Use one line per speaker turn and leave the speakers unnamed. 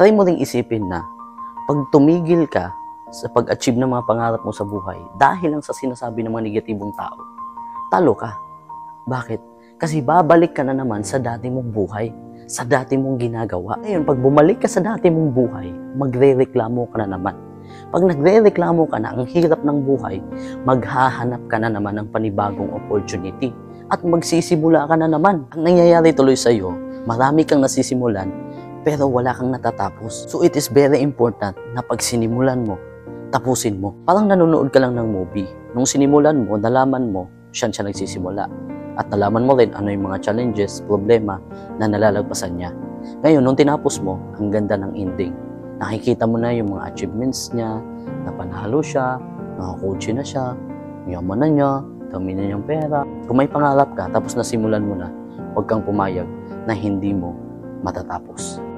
try mo ring isipin na pag tumigil ka sa pag-achieve ng mga pangarap mo sa buhay dahil lang sa sinasabi ng mga negatibong tao, talo ka. Bakit? Kasi babalik ka na naman sa dati mong buhay, sa dati mong ginagawa. Ngayon, pag bumalik ka sa dati mong buhay, magre-reklamo ka na naman. Pag nagre-reklamo ka na, ang hirap ng buhay, maghahanap ka na naman ng panibagong opportunity at magsisimula ka na naman. Ang nangyayari tuloy sa iyo, marami kang nasisimulan pero wala kang natatapos. So it is very important na pag sinimulan mo, tapusin mo. Parang nanonood ka lang ng movie. Nung sinimulan mo, nalaman mo, siya nagsisimula. At nalaman mo rin ano yung mga challenges, problema na nalalagpasan niya. Ngayon, nung tinapos mo, ang ganda ng ending. Nakikita mo na yung mga achievements niya, napanalo siya, nakakotse na siya, yaman na niya, dami na niyang pera. Kung may pangarap ka, tapos nasimulan mo na, huwag kang pumayag na hindi mo matatapos.